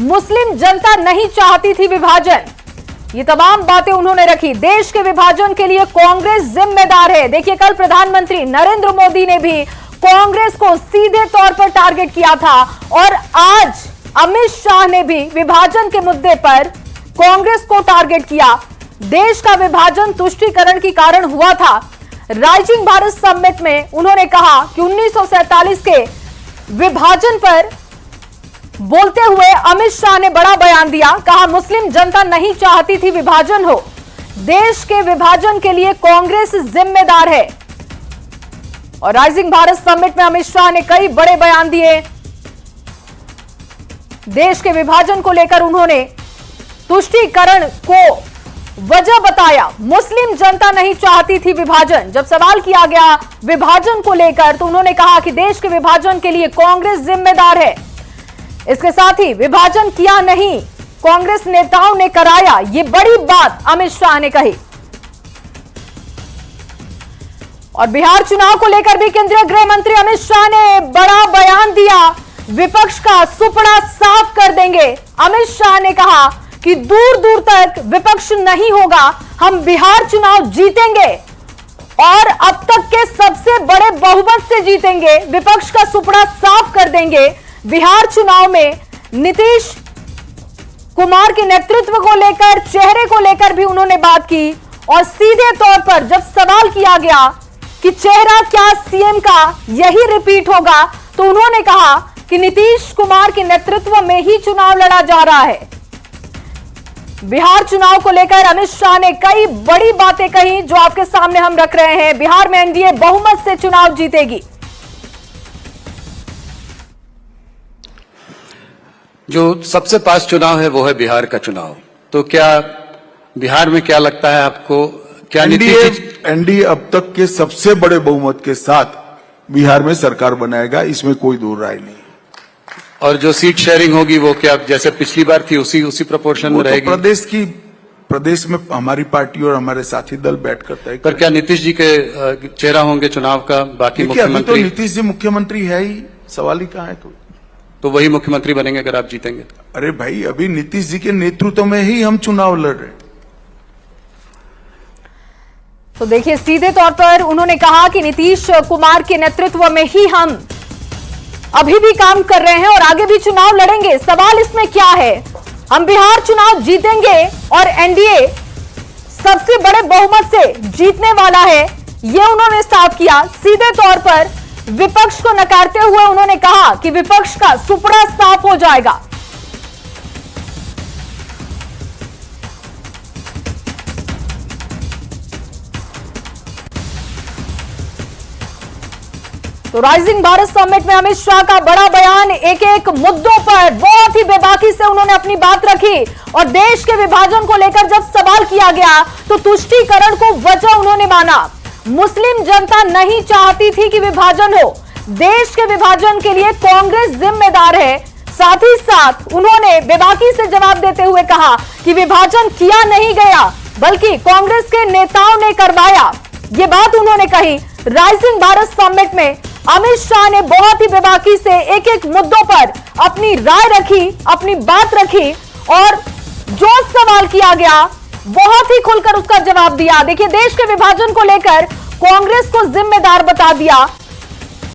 मुस्लिम जनता नहीं चाहती थी विभाजन। ये तमाम बातें उन्होंने रखी। देश के विभाजन के लिए कांग्रेस जिम्मेदार है। देखिए, कल प्रधानमंत्री नरेंद्र मोदी ने भी कांग्रेस को सीधे तौर पर टारगेट किया था और आज अमित शाह ने भी विभाजन के मुद्दे पर कांग्रेस को टारगेट किया। देश का विभाजन तुष्टीकरण के कारण हुआ था। राइजिंग भारत समिट में उन्होंने कहा कि 1947 के विभाजन पर बोलते हुए अमित शाह ने बड़ा बयान दिया। कहा, मुस्लिम जनता नहीं चाहती थी विभाजन हो। देश के विभाजन के लिए कांग्रेस जिम्मेदार है। और राइजिंग भारत समिट में अमित शाह ने कई बड़े बयान दिए। देश के विभाजन को लेकर उन्होंने तुष्टीकरण को वजह बताया। मुस्लिम जनता नहीं चाहती थी विभाजन। जब सवाल किया गया विभाजन को लेकर तो उन्होंने कहा कि देश के विभाजन के लिए कांग्रेस जिम्मेदार है। इसके साथ ही विभाजन किया नहीं, कांग्रेस नेताओं ने कराया, ये बड़ी बात अमित शाह ने कही। और बिहार चुनाव को लेकर भी केंद्रीय गृह मंत्री अमित शाह ने बड़ा बयान दिया। विपक्ष का सुपड़ा साफ कर देंगे। अमित शाह ने कहा कि दूर दूर तक विपक्ष नहीं होगा, हम बिहार चुनाव जीतेंगे और अब तक के सबसे बड़े बहुमत से जीतेंगे। विपक्ष का सुपड़ा साफ कर देंगे। बिहार चुनाव में नीतीश कुमार के नेतृत्व को लेकर, चेहरे को लेकर भी उन्होंने बात की। और सीधे तौर पर जब सवाल किया गया कि चेहरा क्या सीएम का यही रिपीट होगा, तो उन्होंने कहा कि नीतीश कुमार के नेतृत्व में ही चुनाव लड़ा जा रहा है। बिहार चुनाव को लेकर अमित शाह ने कई बड़ी बातें कही जो आपके सामने हम रख रहे हैं। बिहार में एनडीए बहुमत से चुनाव जीतेगी। जो सबसे पास चुनाव है वो है बिहार का चुनाव। तो क्या बिहार में क्या लगता है आपको, क्या एनडीए अब तक के सबसे बड़े बहुमत के साथ बिहार में सरकार बनाएगा, इसमें कोई दो राय नहीं। और जो सीट शेयरिंग होगी वो क्या जैसे पिछली बार थी उसी प्रोपोर्शन में रहेगी? तो प्रदेश में हमारी पार्टी और हमारे साथी दल बैठकर तय। पर क्या नीतीश जी के चेहरा होंगे चुनाव का? बाकी मुख्यमंत्री तो नीतीश जी मुख्यमंत्री है ही, सवाल ही कहाँ है कोई। तो वही मुख्यमंत्री बनेंगे अगर आप जीतेंगे? अरे भाई, अभी नीतीश जी के नेतृत्व में ही हम चुनाव लड़ रहे हैं। तो देखिए, सीधे तौर पर उन्होंने कहा कि नीतीश कुमार के नेतृत्व में ही हम अभी भी काम कर रहे हैं और आगे भी चुनाव लड़ेंगे। सवाल इसमें क्या है, हम बिहार चुनाव जीतेंगे और एनडीए सबसे बड़े बहुमत से जीतने वाला है, ये उन्होंने साफ किया। सीधे तौर पर विपक्ष को नकारते हुए उन्होंने कहा कि विपक्ष का सुपड़ा साफ हो जाएगा। तो राइजिंग भारत समिट में अमित शाह का बड़ा बयान। एक एक मुद्दों पर बहुत ही बेबाकी से उन्होंने अपनी बात रखी। और देश के विभाजन को लेकर जब सवाल किया गया तो तुष्टीकरण को वजह उन्होंने माना। मुस्लिम जनता नहीं चाहती थी कि विभाजन हो। देश के विभाजन के लिए कांग्रेस जिम्मेदार है। साथ ही साथ उन्होंने बेबाकी से जवाब देते हुए कहा कि विभाजन किया नहीं गया, बल्कि कांग्रेस के नेताओं ने करवाया। ये बात उन्होंने कही। राइजिंग भारत समिट में अमित शाह ने बहुत ही बेबाकी से एक एक मुद्दों पर अपनी राय रखी, अपनी बात रखी और जो सवाल किया गया बहुत ही खुलकर उसका जवाब दिया। देखिए, देश के विभाजन को लेकर कांग्रेस को जिम्मेदार बता दिया।